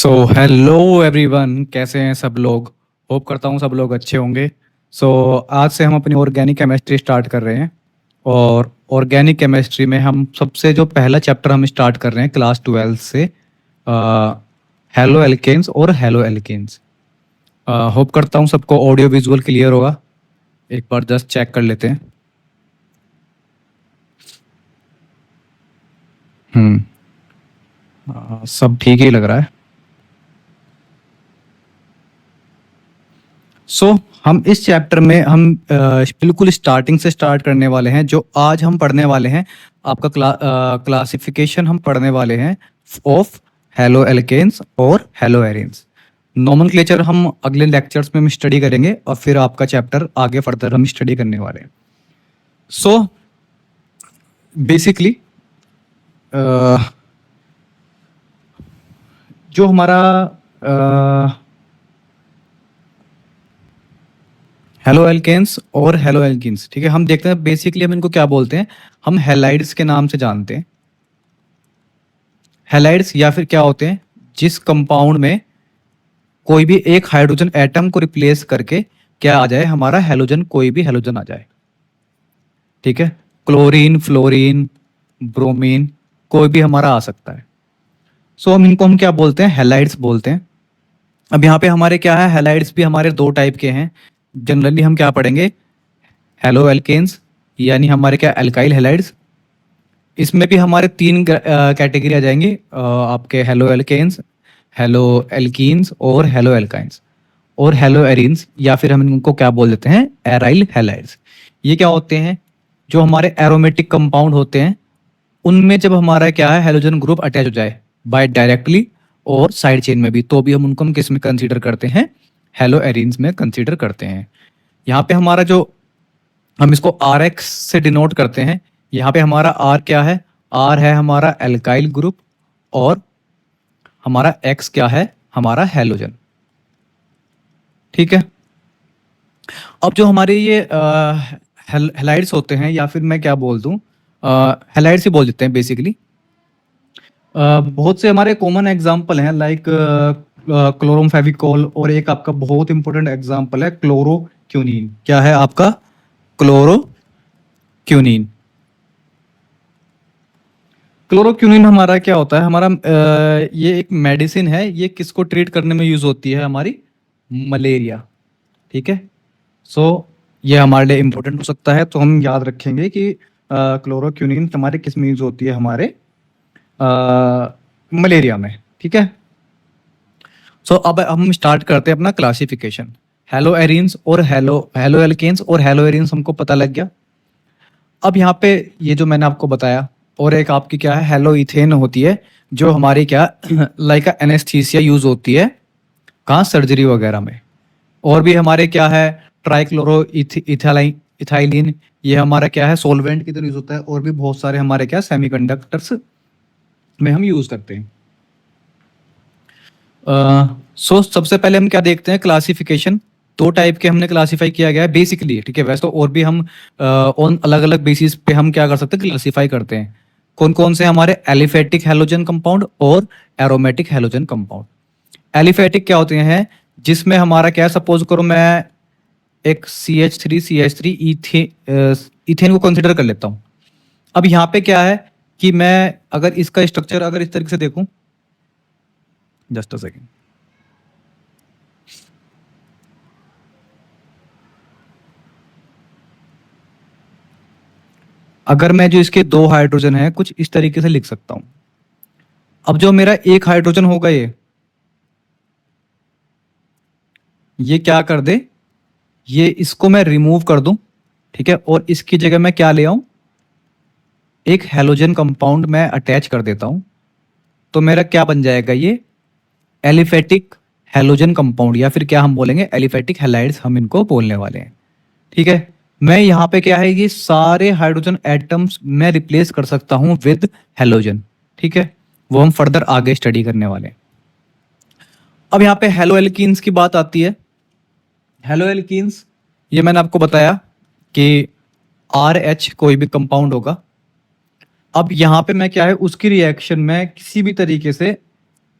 So hello everyone, कैसे हैं सब लोग। होप करता हूँ सब लोग अच्छे होंगे। सो आज से हम अपनी ऑर्गेनिक केमिस्ट्री स्टार्ट कर रहे हैं। और ऑर्गेनिक केमिस्ट्री में हम सबसे जो पहला चैप्टर हम स्टार्ट कर रहे हैं क्लास 12 से, हेलो एल्केन्स और हेलो एल्केन्स। होप करता हूँ सबको ऑडियो विजुअल क्लियर होगा। एक बार जस्ट चेक कर लेते हैं। सब ठीक ही लग रहा है। हम इस चैप्टर में हम बिल्कुल स्टार्टिंग से स्टार्ट करने वाले हैं। जो आज हम पढ़ने वाले हैं, आपका क्लासिफिकेशन हम पढ़ने वाले हैं ऑफ हेलो एल्केन्स और हेलो एरीन्स। नोमेनक्लेचर हम अगले लेक्चर्स में हम स्टडी करेंगे और फिर आपका चैप्टर आगे फर्दर हम स्टडी करने वाले हैं। सो बेसिकली जो हमारा हेलो एल्केन्स और हेलो एल्कीन्स, ठीक है, हम देखते हैं बेसिकली हम इनको क्या बोलते हैं। हम हेलाइड्स के नाम से जानते हैं। हेलाइड्स या फिर क्या होते हैं, जिस कंपाउंड में कोई भी एक हाइड्रोजन एटम को रिप्लेस करके क्या आ जाए, हमारा हेलोजन, कोई भी हेलोजन आ जाए। ठीक है, क्लोरीन, फ्लोरीन, ब्रोमीन, कोई भी हमारा आ सकता है। हम इनको हम क्या बोलते हैं, हेलाइड्स बोलते हैं। अब यहाँ पे हमारे क्या है, हेलाइड्स भी हमारे दो टाइप के हैं। जनरली हम क्या पढ़ेंगे, हेलो एल्केन्स यानी हमारे क्या एल्काइल हेलाइड्स। इसमें भी हमारे तीन कैटेगरी आ जाएंगे, आपके हेलो एल्केन्स, हेलो एल्कीन्स और हेलो एल्काइंस और हेलो एरीन्स, या फिर हम इनको क्या बोल देते हैं, एराइल हेलाइड्स। ये क्या होते हैं, जो हमारे एरोमेटिक कंपाउंड होते हैं, उनमें जब हमारा क्या है हेलोजन ग्रुप अटैच हो जाए बाय डायरेक्टली और साइड चेन में भी, तो भी हम उनको हम किस में कंसीडर करते हैं, हेलो एरीन्स में कंसीडर करते हैं। यहाँ पे हमारा जो, हम इसको आर एक्स से डिनोट करते हैं। यहाँ पे हमारा आर क्या है, आर है हमारा एल्काइल ग्रुप और हमारा एक्स क्या है, हमारा हेलोजन। ठीक है, अब जो हमारे ये हेलाइड्स होते हैं, या फिर मैं क्या बोल दूं, हेलाइड्स ही बोल देते हैं बेसिकली। बहुत से हमारे कॉमन एग्जाम्पल हैं, लाइक क्लोरोम फेविकोल, और एक आपका बहुत इंपॉर्टेंट एग्जाम्पल है क्लोरोक्यूनिन। क्या है आपका, क्लोरोक्यूनिन। क्लोरोक्यूनिन हमारा क्या होता है, हमारा ये एक मेडिसिन है। ये किसको ट्रीट करने में यूज होती है, हमारी मलेरिया। ठीक है, ये हमारे लिए इंपॉर्टेंट हो सकता है, तो हम याद रखेंगे कि क्लोरोक्यूनिन हमारे किस में यूज होती है, हमारे मलेरिया में। ठीक है, अब हम स्टार्ट करते हैं अपना क्लासिफिकेशन। हेलो एरीन्स और हेलो एल्केन्स और हेलो एरीन्स हमको पता लग गया। अब यहाँ पे ये जो मैंने आपको बताया, और एक आपकी क्या है, हेलो इथेन होती है, जो हमारी क्या लाइक एनेस्थीसिया यूज होती है, कहाँ, सर्जरी वगैरह में। और भी हमारे क्या है, ट्राइक्लोरो इथाइलिन, ये हमारा क्या है, सोलवेंट की तरह यूज होता है। और भी बहुत सारे हमारे क्या सेमीकंडक्टर्स में हम यूज करते हैं। सबसे पहले हम क्या देखते हैं, क्लासिफिकेशन। दो टाइप के हमने क्लासिफाई किया गया है बेसिकली। ठीक है, वैसे तो और भी हम ऑन अलग अलग बेसिस पे हम क्या कर सकते हैं, क्लासिफाई करते हैं। कौन कौन से, हमारे एलिफेटिक हेलोजन कंपाउंड और एरोमेटिक हेलोजन कंपाउंड। एलिफेटिक क्या होते हैं, जिसमें हमारा क्या, सपोज करो मैं एक CH3 इथेन को कंसिडर कर लेता हूं। अब यहाँ पे क्या है कि मैं अगर इसका स्ट्रक्चर अगर इस तरीके से देखूं, जस्ट अ सेकेंड, अगर मैं जो इसके दो हाइड्रोजन है कुछ इस तरीके से लिख सकता हूं। अब जो मेरा एक हाइड्रोजन होगा, ये क्या कर दे, ये इसको मैं रिमूव कर दूं। ठीक है, और इसकी जगह मैं क्या ले आऊं, एक हेलोजन कंपाउंड मैं अटैच कर देता हूं। तो मेरा क्या बन जाएगा, ये एलिफेटिक हेलोजन कंपाउंड, या फिर क्या हम बोलेंगे, एलिफेटिक हैलाइड्स हम इनको बोलने वाले हैं। ठीक है, मैं यहाँ पे क्या है, ये सारे हाइड्रोजन एटम्स मैं रिप्लेस कर सकता हूं विद हेलोजन। ठीक है, वो हम फर्दर आगे स्टडी करने वाले हैं। अब यहाँ पे हेलो एल्कीन्स की बात आती है। हेलो एल्कीन्स, ये मैंने आपको बताया कि RH कोई भी कंपाउंड होगा। अब यहाँ पे मैं क्या है, उसकी रिएक्शन में किसी भी तरीके से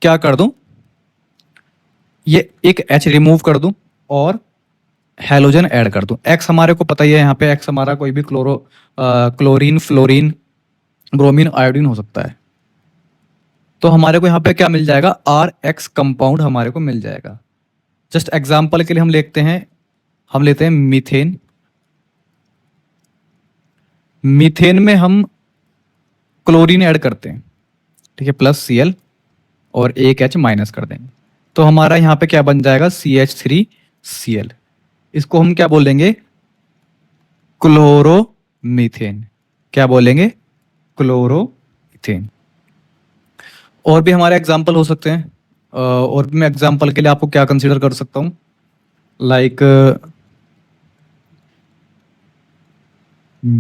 क्या कर दूं, ये एक H रिमूव कर दूं और हैलोजन ऐड कर दूं। X हमारे को पता ही है, यहाँ पे X हमारा कोई भी क्लोरीन, फ्लोरीन, ब्रोमीन, आयोडीन हो सकता है। तो हमारे को यहाँ पे क्या मिल जाएगा, RX कंपाउंड हमारे को मिल जाएगा। जस्ट एग्जाम्पल के लिए हम लेते हैं मीथेन। मीथेन में हम क्लोरीन ऐड करते हैं, ठीक है, प्लस Cl और एक H माइनस कर देंगे, तो हमारा यहाँ पे क्या बन जाएगा, CH3Cl। इसको हम क्या बोलेंगे, क्लोरोमीथेन। क्या बोलेंगे, क्लोरोमीथेन। और भी हमारे एग्जाम्पल हो सकते हैं, और भी मैं एग्जाम्पल के लिए आपको क्या कंसीडर कर सकता हूँ, लाइक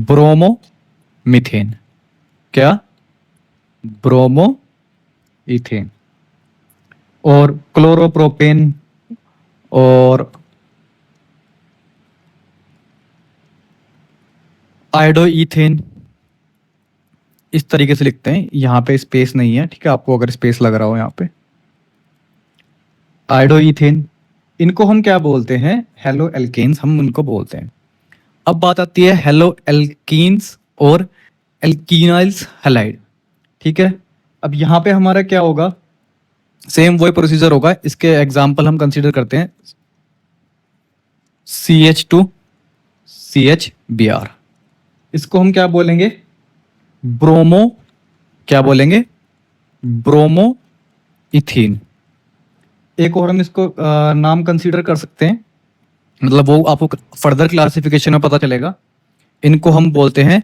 ब्रोमोमीथेन। क्या, ब्रोमोइथेन। और क्लोरोप्रोपेन और आयोडोइथेन, इस तरीके से लिखते हैं। यहाँ पे स्पेस नहीं है, ठीक है, आपको अगर स्पेस लग रहा हो यहाँ पे, आयोडोइथेन, इनको हम क्या बोलते हैं, हेलो एल्केन्स हम उनको बोलते हैं। अब बात आती है हेलो एल्कीन्स और एल्कीनाइल्स हैलाइड, ठीक है। अब यहाँ पे हमारा क्या होगा, सेम वही प्रोसीजर होगा। इसके एग्जाम्पल हम कंसीडर करते हैं CH2CHBr। इसको हम क्या बोलेंगे, ब्रोमो, क्या बोलेंगे, ब्रोमो इथीन। एक और हम इसको नाम कंसीडर कर सकते हैं, मतलब वो आपको फर्दर क्लासिफिकेशन में पता चलेगा। इनको हम बोलते हैं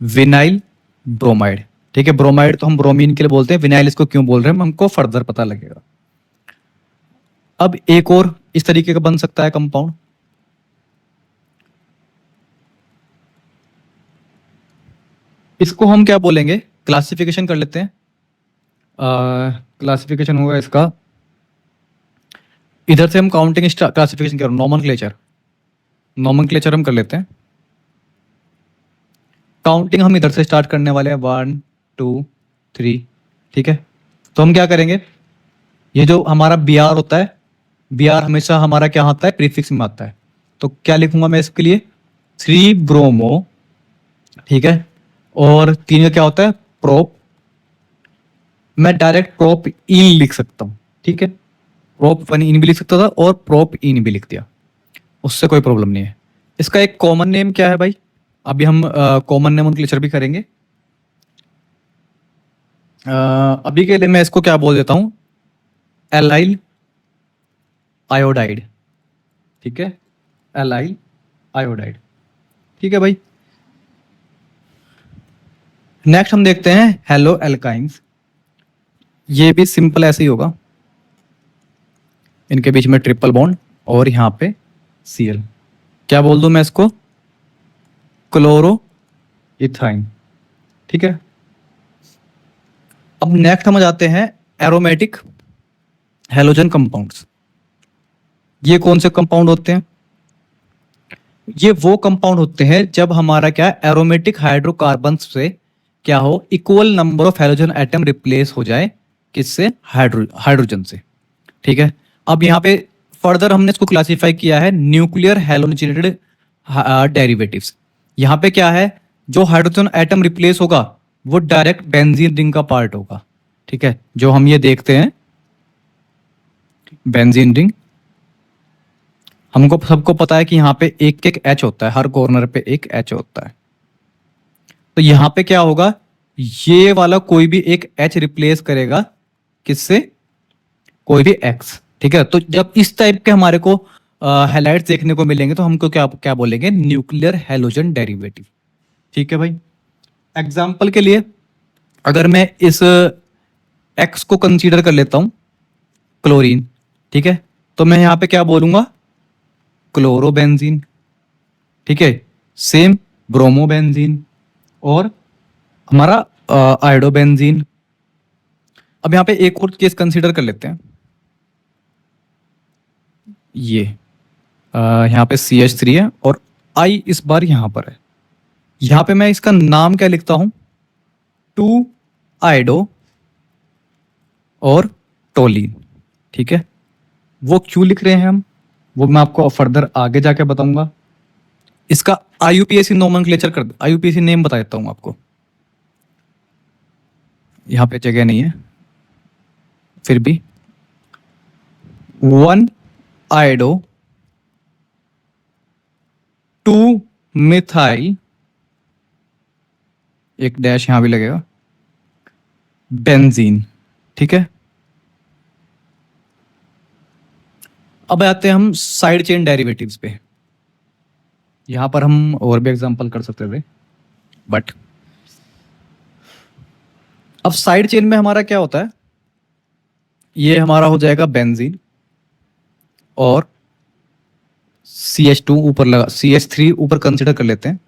विनाइल ब्रोमाइड, ठीक है। ब्रोमाइड तो हम ब्रोमीन के लिए बोलते हैं, विनाइल इसको क्यों बोल रहे हैं हमको फर्दर पता लगेगा। अब एक और इस तरीके का बन सकता है कंपाउंड, इसको हम क्या बोलेंगे, क्लासिफिकेशन कर लेते हैं। क्लासिफिकेशन होगा इसका, इधर से हम काउंटिंग क्लासिफिकेशन कर, नॉमनक्लेचर हम कर लेते हैं। काउंटिंग हम इधर से स्टार्ट करने वाले हैं, 1 2 3, ठीक है। तो हम क्या करेंगे, ये जो हमारा Br होता है, Br हमेशा हमारा क्या आता है, प्रीफिक्स में आता है। तो क्या लिखूंगा मैं इसके लिए, 3 ब्रोमो, ठीक है, और 3 का क्या होता है, प्रोप। मैं डायरेक्ट प्रोप इन लिख सकता हूं, ठीक है, प्रोप इन भी लिख सकता था और प्रोप इन भी लिख दिया, उससे कोई प्रॉब्लम नहीं है। इसका एक कॉमन नेम क्या है भाई, अभी हम कॉमन नेम क्लेचर भी करेंगे। अभी के लिए मैं इसको क्या बोल देता हूं, एलाइल आयोडाइड, ठीक है, एलाइल आयोडाइड, ठीक है भाई। नेक्स्ट हम देखते हैं हेलो एल्काइंस। ये भी सिंपल ऐसे ही होगा, इनके बीच में ट्रिपल बॉन्ड और यहां पे Cl। क्या बोल दूं मैं इसको, क्लोरो इथाइन, ठीक है। अब नेक्स्ट हम जाते हैं एरोमेटिक हेलोजन कंपाउंड्स। ये कौन से कंपाउंड होते हैं, ये वो कंपाउंड होते हैं जब हमारा क्या एरोमेटिक हाइड्रोकार्बन से क्या हो, equal number of halogen atom replace हो जाए, किससे, हाइड्रोजन से, ठीक है। अब यहाँ पे फर्दर हमने इसको क्लासिफाई किया है न्यूक्लियर हेलोजेनेटेड डेरिवेटिव्स। यहाँ पे क्या है, जो हाइड्रोजन एटम रिप्लेस होगा वो डायरेक्ट बेंजीन रिंग का पार्ट होगा, ठीक है, जो हम ये देखते हैं बेंजीन रिंग। हमको सबको पता है कि यहाँ पे एक एक H होता है, हर कॉर्नर पे एक H होता है। तो यहाँ पे क्या होगा, ये वाला कोई भी एक H रिप्लेस करेगा किससे, कोई भी X, ठीक है। तो जब इस टाइप के हमारे को हैलाइड्स देखने को मिलेंगे तो हमको क्या क्या बोलेंगे, न्यूक्लियर हेलोजन डेरिवेटिव, ठीक है भाई। एग्जाम्पल के लिए अगर मैं इस X को कंसीडर कर लेता हूं क्लोरीन, ठीक है, तो मैं यहां पे क्या बोलूंगा, क्लोरोबेंजीन, ठीक है, सेम ब्रोमोबेंजीन और हमारा आयोडोबेंजीन। अब यहां पे एक और केस कंसीडर कर लेते हैं, ये यहां पे CH3 है और I इस बार यहां पर है। यहां पे मैं इसका नाम क्या लिखता हूं, 2 आयोडो और टोलिन, ठीक है। वो क्यों लिख रहे हैं हम, वो मैं आपको फर्दर आगे जाके बताऊंगा। इसका आईयूपीएसी नोमेनक्लेचर कर, आईयूपीएसी नेम बता देता हूं आपको, यहां पे जगह नहीं है फिर भी। 1 आयोडो 2 मिथाइल, एक डैश यहां भी लगेगा, बेंजीन। ठीक है, अब आते हैं हम साइड चेन डेरिवेटिव्स पे। यहां पर हम और भी एग्जांपल कर सकते थे, बट अब साइड चेन में हमारा क्या होता है, ये हमारा हो जाएगा बेंजीन और CH2 ऊपर लगा, CH3 ऊपर कंसिडर कर लेते हैं।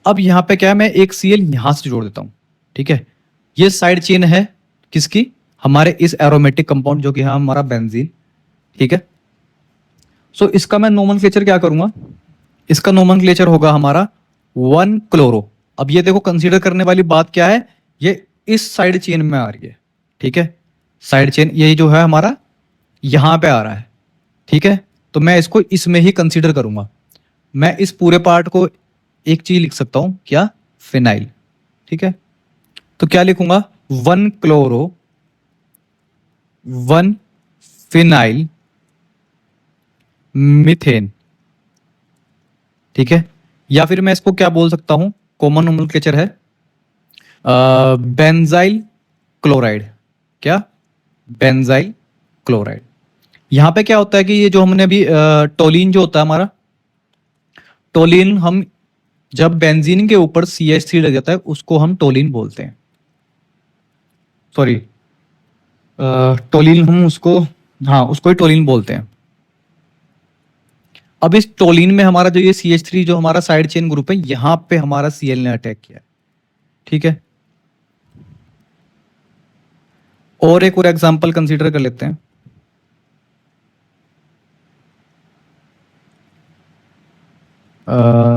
अब यहां पे क्या है, मैं एक Cl यहां से जोड़ देता हूं। ठीक है, ये साइड चेन है किसकी, हमारे इस एरोमेटिक कंपाउंड जो कि है हमारा बेंजीन। ठीक है, सो इसका मैं नोमेनक्लेचर क्या करूंगा, इसका नोमेनक्लेचर होगा हमारा 1 क्लोरो। अब ये देखो कंसीडर करने वाली बात क्या है, ये इस साइड चेन में आ रही है। ठीक है, साइड चेन ये जो है हमारा यहां पे आ रहा है। ठीक है, तो मैं इसको इसमें ही कंसीडर करूंगा। मैं इस पूरे पार्ट को एक चीज लिख सकता हूं, क्या, फिनाइल। ठीक है, तो क्या लिखूंगा, 1 क्लोरो 1 फिनाइल मीथेन। ठीक है, या फिर मैं इसको क्या बोल सकता हूं, कॉमन नोमेनक्लेचर है बेंजाइल क्लोराइड। क्या, बेंजाइल क्लोराइड। यहां पे क्या होता है कि ये जो हमने अभी टोलिन जो होता है हमारा, टोलिन हम जब बेंजीन के ऊपर CH3 लग जाता है उसको हम टोलिन बोलते हैं। सॉरी, टोलिन हम उसको, हाँ उसको ही टोलिन बोलते हैं। अब इस टोलिन में हमारा जो ये CH3 जो हमारा साइड चेन ग्रुप है, यहां पे हमारा Cl ने अटैक किया है। ठीक है, और एक और एग्जांपल कंसीडर कर लेते हैं।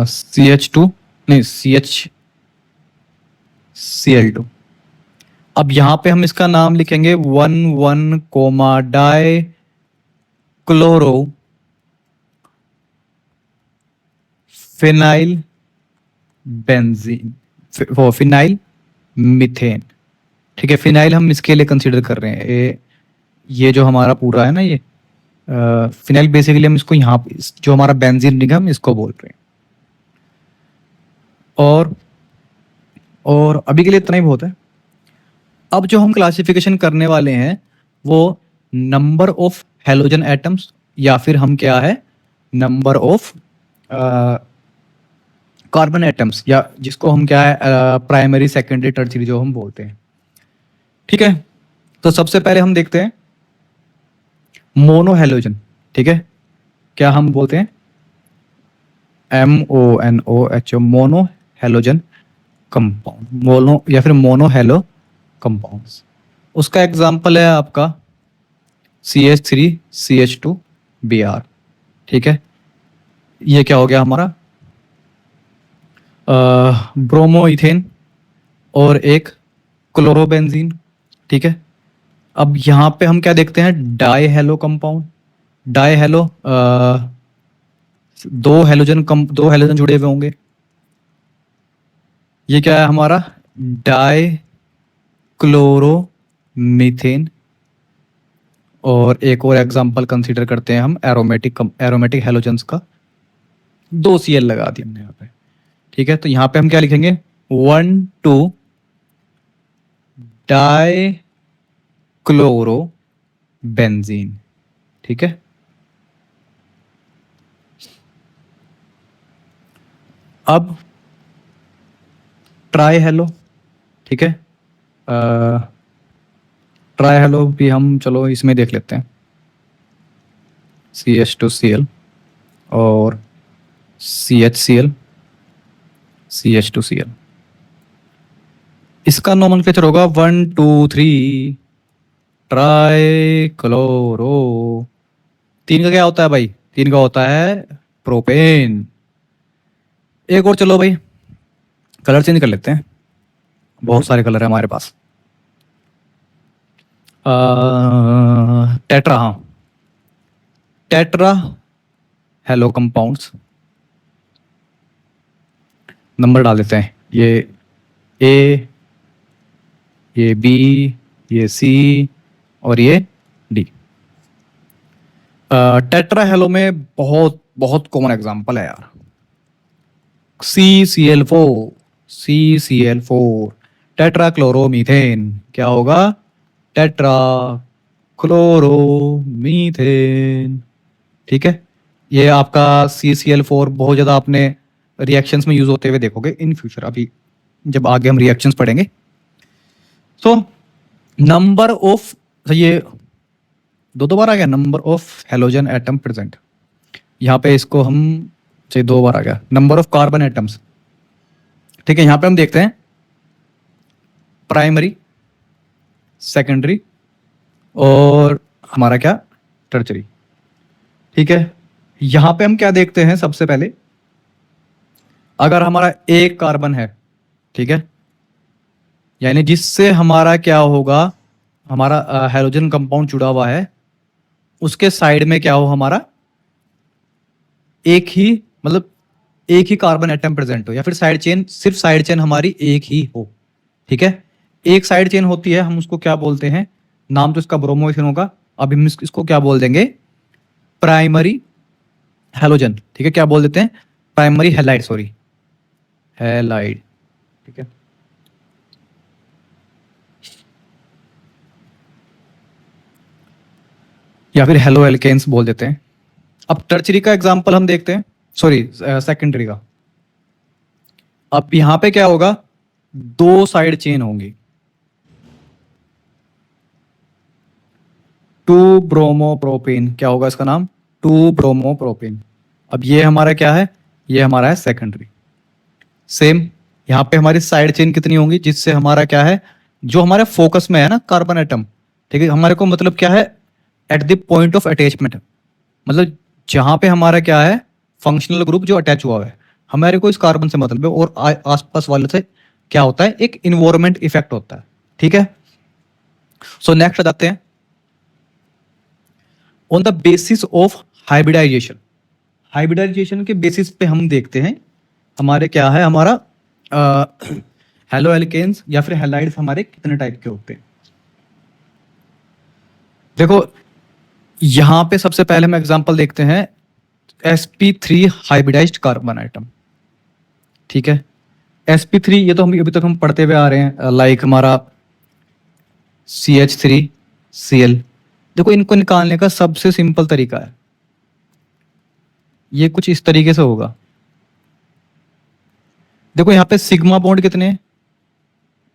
CH2 नहीं, Cl2। अब यहां पे हम इसका नाम लिखेंगे 1 comma di chloro phenyl benzene, वो फिनाइल मीथेन। ठीक है, फिनाइल हम इसके लिए कंसीडर कर रहे हैं, ये जो हमारा पूरा है ना, ये फिनाइल बेसिकली हम इसको यहाँ पे जो हमारा बेंजीन रिंग है हम इसको बोल रहे हैं। और अभी के लिए इतना ही बहुत है। अब जो हम क्लासिफिकेशन करने वाले हैं वो नंबर ऑफ हेलोजन एटम्स, या फिर हम क्या है, नंबर ऑफ कार्बन एटम्स, या जिसको हम क्या है प्राइमरी सेकेंडरी टर्शियरी जो हम बोलते हैं। ठीक है, तो सबसे पहले हम देखते हैं मोनो हेलोजन। ठीक है, क्या हम बोलते हैं, MONOH, mono halogen compound, mono या फिर मोनो हेलो कंपाउंड्स। उसका एग्जांपल है आपका CH3CH2Br। ठीक है, ये क्या हो गया हमारा, ब्रोमो इथेन और एक क्लोरोबेंजीन। ठीक है, अब यहां पे हम क्या देखते हैं, die hello compound, die hello, दो हेलोजन जुड़े हुए होंगे। ये क्या है हमारा, डाई क्लोरो मीथेन। और एक और एग्जांपल कंसीडर करते हैं हम एरोमेटिक हेलोजन्स का, 2 Cl लगा दिए हमने यहाँ पे। ठीक है, तो यहाँ पे हम क्या लिखेंगे, 1 2 डाई क्लोरो बेंजीन। ठीक है, अब ट्राई हेलो। ठीक है, ट्राई हेलो भी हम चलो इसमें देख लेते हैं, CH2Cl और CHCl CH2Cl। इसका नोमेनक्लेचर होगा 1 2 3 ट्राई क्लोरो। 3 का क्या होता है भाई, 3 का होता है प्रोपेन। एक और चलो भाई, कलर चेंज कर लेते हैं, बहुत सारे कलर है हमारे पास। टेट्रा, हाँ, टेट्रा हेलो कंपाउंड्स, नंबर डाल देते हैं, ये ए, ये बी, ये सी और ये डी। टेट्रा हेलो में बहुत बहुत कॉमन एग्जांपल है यार, CCl4, CCl4, टेट्रा क्लोरोमीथेन, क्या होगा, टेट्रा क्लोरोमीथेन। ठीक है, ये आपका CCl4 बहुत ज़्यादा आपने रिएक्शंस में यूज होते हुए देखोगे इन फ्यूचर, अभी जब आगे हम रिएक्शंस पढ़ेंगे। सो नंबर ऑफ, ये दो बार आ गया, number of halogen atom present, यहाँ पे इसको हम चाहिए 2 बार आ गया, नंबर ऑफ कार्बन एटम्स। ठीक है, यहाँ पे हम देखते हैं प्राइमरी, सेकेंडरी और हमारा क्या, टर्चरी। ठीक है, यहां पे हम क्या देखते हैं, सबसे पहले अगर हमारा एक कार्बन है, ठीक है, यानी जिससे हमारा क्या होगा, हमारा हेलोजन कंपाउंड जुड़ा हुआ है, उसके साइड में क्या हो, हमारा एक ही, मतलब एक ही कार्बन एटम प्रेजेंट हो, या फिर साइड चेन, सिर्फ साइड चेन हमारी एक ही हो। ठीक है, एक साइड चेन होती है, हम उसको क्या बोलते हैं, नाम तो इसका ब्रोमो होगा, अब हम इसको क्या बोल देंगे, प्राइमरी हेलोजन। ठीक है, क्या बोल देते हैं, प्राइमरी हैलाइड, सॉरी हैलाइड। ठीक है, या फिर हेलो एल्केन्स बोल देते हैं। अब टर्चरी का एग्जांपल हम देखते हैं, सॉरी सेकेंडरी का। अब यहां पे क्या होगा, 2 साइड चेन होंगी, 2 ब्रोमोप्रोपेन, क्या होगा इसका नाम, 2 ब्रोमोप्रोपेन। अब ये हमारा क्या है, ये हमारा है सेकेंडरी। सेम यहां पे हमारी साइड चेन कितनी होंगी, जिससे हमारा क्या है, जो हमारे फोकस में है ना कार्बन एटम, ठीक है, हमारे को मतलब क्या है, at the point of attachment, मतलब जहां पे हमारा क्या है, फंक्शनल ग्रुप जो अटैच हुआ है, हमारे को इस कार्बन से मतलब है, और आसपास वाले से क्या होता है, एक इन्वायरमेंट इफेक्ट होता है। ठीक है, सो नेक्स्ट जाते हैं, on the basis of hybridization. Hybridization के बेसिस पे हम देखते हैं हमारे क्या है, हमारा हेलो एल्केन्स या फिर हैलाइड्स हमारे कितने टाइप के होते हैं। देखो यहां पे सबसे पहले हम एग्जांपल देखते हैं sp3 हाइब्रिडाइज्ड कार्बन आइटम। ठीक है, sp3 ये तो हम अभी तक हम पढ़ते हुए आ रहे हैं, लाइक हमारा CH3Cl। देखो इनको निकालने का सबसे सिंपल तरीका है, ये कुछ इस तरीके से होगा। देखो यहाँ पे सिग्मा बॉन्ड कितने हैं,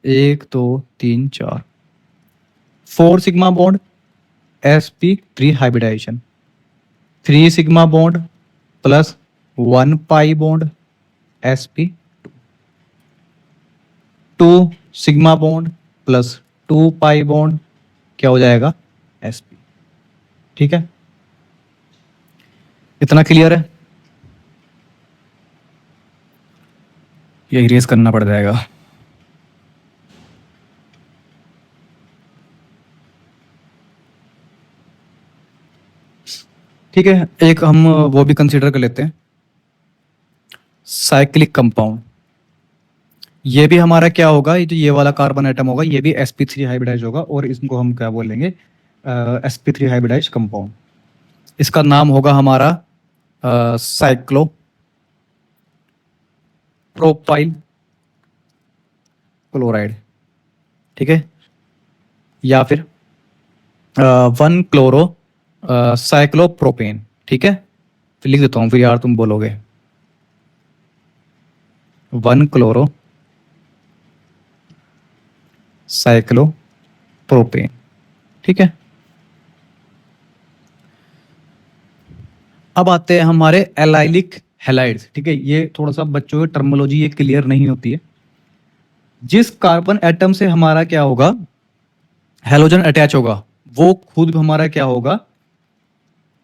1 2 3 4, 4 sigma bond, sp3 hybridization, 3 sigma bond plus 1 pi bond sp, 2 sigma bond plus 2 pi bond, क्या हो जाएगा, sp। ठीक है, इतना क्लियर है, ये इरेज करना पड़ जाएगा। ठीक है, एक हम वो भी कंसीडर कर लेते हैं, साइक्लिक कंपाउंड। ये भी हमारा क्या होगा, ये जो ये वाला कार्बन एटम होगा, ये भी sp3 हाइब्रिडाइज होगा, और इसको हम क्या बोलेंगे, sp3 हाइब्रिडाइज कंपाउंड। इसका नाम होगा हमारा साइक्लो प्रोपाइल क्लोराइड। ठीक है, या फिर 1 क्लोरो साइक्लोप्रोपेन। ठीक है, फिर लिख देता हूँ, फिर यार तुम बोलोगे, 1 क्लोरो साइक्लोप्रोपेन। ठीक है, अब आते हैं हमारे एलाइलिक हैलाइड्स। ठीक है, ये थोड़ा सा बच्चों की टर्मिनोलॉजी ये क्लियर नहीं होती है। जिस कार्बन एटम से हमारा क्या होगा, हेलोजन अटैच होगा, वो खुद हमारा क्या होगा,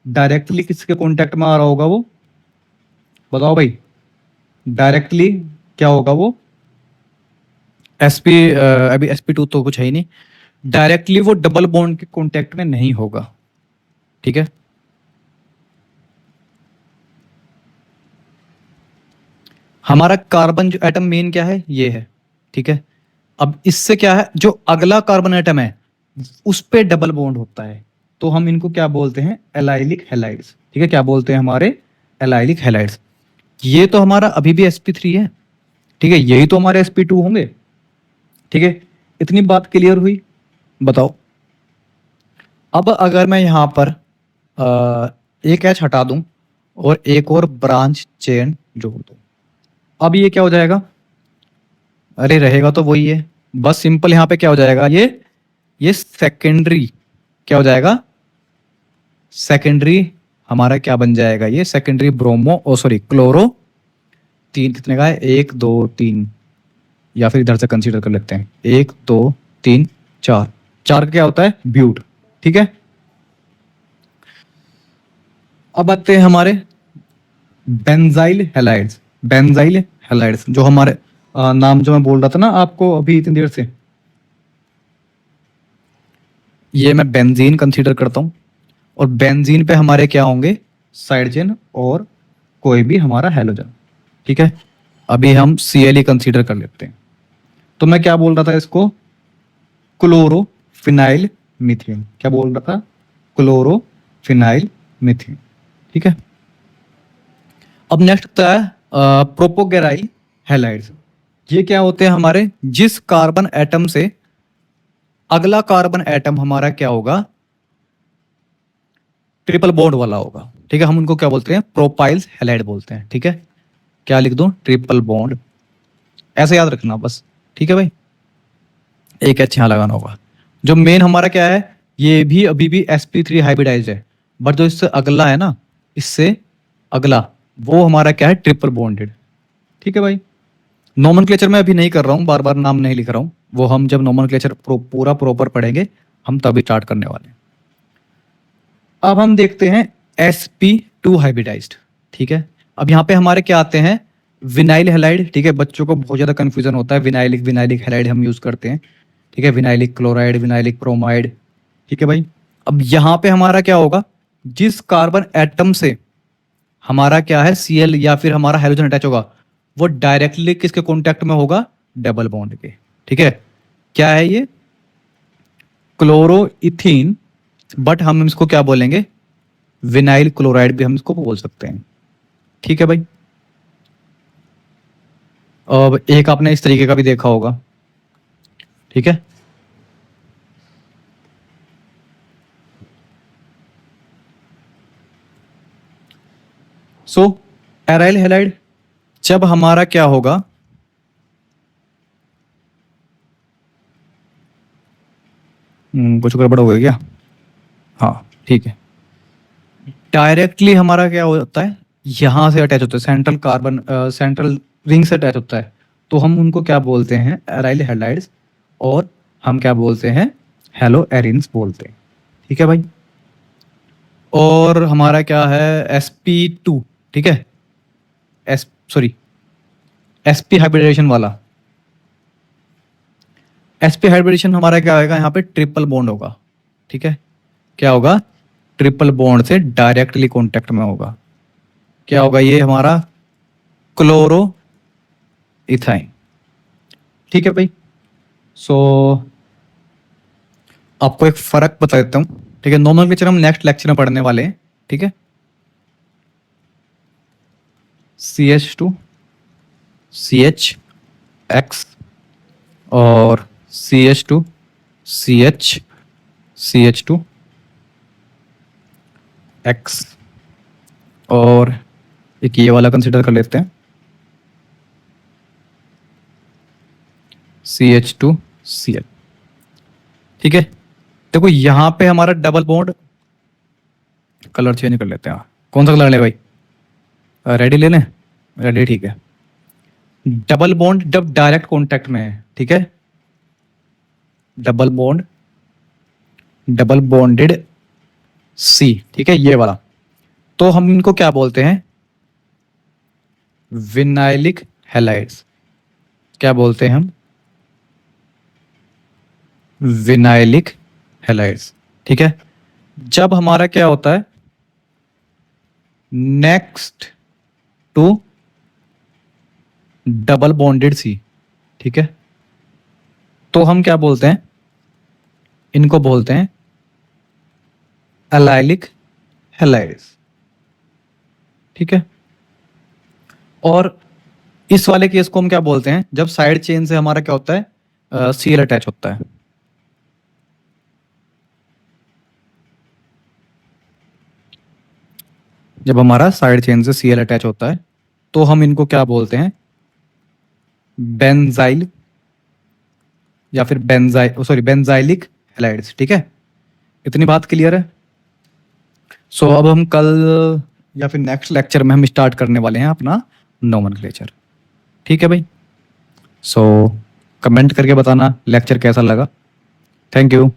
डायरेक्टली किसके कांटेक्ट में आ रहा होगा, वो बताओ भाई, डायरेक्टली क्या होगा वो, sp, अभी sp2 तो कुछ है ही नहीं, डायरेक्टली वो डबल बॉन्ड के कांटेक्ट में नहीं होगा, ठीक है। हमारा कार्बन जो एटम मेन क्या है, ये है, ठीक है। अब इससे क्या है, जो अगला कार्बन एटम है उस पे डबल बॉन्ड होता है, तो हम इनको क्या बोलते हैं, एलाइलिक हैलाइड्स, ठीक है। क्या बोलते हैं हमारे, एलाइलिक हैलाइड्स। ये तो हमारा अभी भी sp3 है, ठीक है, यही तो हमारे sp2 होंगे, ठीक है। इतनी बात क्लियर हुई, बताओ। अब अगर मैं यहां पर एक एच हटा दूं और एक और ब्रांच चेन जोड़ दूं, अब ये क्या हो जाएगा, अरे रहेगा तो वही है, बस सिंपल यहां पे क्या हो जाएगा, ये सेकेंडरी क्या हो जाएगा, सेकेंडरी हमारा क्या बन जाएगा, ये सेकेंडरी ब्रोमो ओ सॉरी क्लोरो, तीन कितने का है, एक दो तीन, या फिर इधर से कंसीडर कर लेते हैं, एक दो तीन चार, चार का क्या होता है, ब्यूट, ठीक है। अब आते हैं हमारे बेंजाइल हैलाइड्स, बेंजाइल हैलाइड्स जो हमारे नाम जो मैं बोल रहा था ना आपको अभी इतनी देर से, ये मैं बेंजीन कंसीडर करता हूं, और बेंजीन पे हमारे क्या होंगे, साइड चेन और कोई भी हमारा हैलोजन, ठीक है। अभी हम Cl कंसीडर कर लेते हैं, तो मैं क्या बोल रहा था इसको, क्लोरोफिनाइल मीथेन, क्या बोल रहा था, क्लोरोफिनाइल मीथेन, ठीक है। अब नेक्स्ट आता है प्रोपोगेराइल हैलाइड्स। ये क्या होते हैं हमारे, जिस कार्बन एटम से अगला कार्बन एटम हमारा क्या होगा, ट्रिपल बॉन्ड वाला होगा, ठीक है। हम उनको क्या बोलते हैं, प्रोपाइल्स हैलाइड बोलते हैं, ठीक है। क्या लिख दूं, ट्रिपल बॉन्ड, ऐसे याद रखना बस, ठीक है भाई। एक एच यहाँ लगाना होगा। जो मेन हमारा क्या है, ये भी अभी भी sp3 हाइब्रिडाइज्ड है, बट जो इससे अगला है ना, इससे अगला वो हमारा क्या है, ट्रिपल बॉन्डेड, ठीक है भाई। नोमेनक्लेचर मैं अभी नहीं कर रहा हूँ, बार बार नाम नहीं लिख रहा हूँ, वो हम जब नोमेनक्लेचर पूरा प्रॉपर पढ़ेंगे हम तभी स्टार्ट करने वाले हैं। अब हम देखते हैं sp2 हाइब्रिडाइज्ड, ठीक है। अब यहाँ पे हमारे क्या आते हैं, विनाइल हैलाइड, ठीक है। बच्चों को बहुत ज्यादा कंफ्यूजन होता है, विनाइलिक विनाइलिक हैलाइड हम यूज करते हैं, ठीक है। विनाइलिक क्लोराइड, विनाइलिक ब्रोमाइड, ठीक है भाई। अब यहाँ पे हमारा क्या होगा, जिस कार्बन एटम से हमारा क्या है Cl या फिर हमारा हाइड्रोजन अटैच होगा, वो डायरेक्टली किसके कॉन्टेक्ट में होगा, डबल बॉन्ड के, ठीक है। क्या है ये, क्लोरोइथीन, बट हम इसको क्या बोलेंगे, विनाइल क्लोराइड भी हम इसको बोल सकते हैं, ठीक है भाई। अब एक आपने इस तरीके का भी देखा होगा, ठीक है। सो एराइल हैलाइड जब हमारा क्या होगा, कुछ गड़बड़ हो गया क्या, हाँ ठीक है। डायरेक्टली हमारा क्या होता है, यहां से अटैच होता है, सेंट्रल कार्बन सेंट्रल रिंग से अटैच होता है, तो हम उनको क्या बोलते हैं, एराइल हैलाइड्स, और हम क्या बोलते हैं, हेलो एरिन्स बोलते हैं, ठीक है भाई। और हमारा क्या है, sp2, ठीक है, एस सॉरी sp हाइब्रिडेशन वाला, sp हाइब्रिडेशन हमारा क्या होगा, यहाँ पे ट्रिपल बॉन्ड होगा, ठीक है। क्या होगा, ट्रिपल बॉन्ड से डायरेक्टली कांटेक्ट में होगा, क्या होगा, ये हमारा क्लोरो इथाइन, ठीक है भाई। सो आपको एक फर्क बता देता हूं, ठीक है। नोमेनक्लेचर हम नेक्स्ट लेक्चर में पढ़ने वाले हैं, ठीक है। CH2 CHX और CH2 CH2 X, और एक ये वाला कंसिडर कर लेते हैं, CH2Cl, ठीक है। देखो यहां पे हमारा डबल बॉन्ड, कलर चेंज कर लेते हैं, कौन सा कलर ले भाई, रेडी ले लें, रेडी, ठीक है। डबल बॉन्ड जब डायरेक्ट कांटेक्ट में है, ठीक है, double bond, double bonded C, ठीक है, ये वाला, तो हम इनको क्या बोलते हैं, विनाइलिक हैलाइड्स, क्या बोलते हैं हम, विनाइलिक हैलाइड्स। ठीक है, जब हमारा क्या होता है नेक्स्ट टू डबल बॉन्डेड सी, ठीक है, तो हम क्या बोलते हैं, इनको बोलते हैं एलाइलिक हैलाइड्स। ठीक है, और इस वाले केस को हम क्या बोलते हैं, जब साइड चेन से हमारा क्या होता है सीएल अटैच होता है। जब हमारा साइड चेन से सीएल अटैच होता है तो हम इनको क्या बोलते हैं, बेंजाइल या फिर बेंजाइलिक हैलाइड्स। ठीक है, इतनी बात क्लियर है। सो अब हम कल या फिर नेक्स्ट लेक्चर में हम स्टार्ट करने वाले हैं अपना नोमेनक्लेचर। ठीक है भाई, सो कमेंट करके बताना लेक्चर कैसा लगा। Thank you.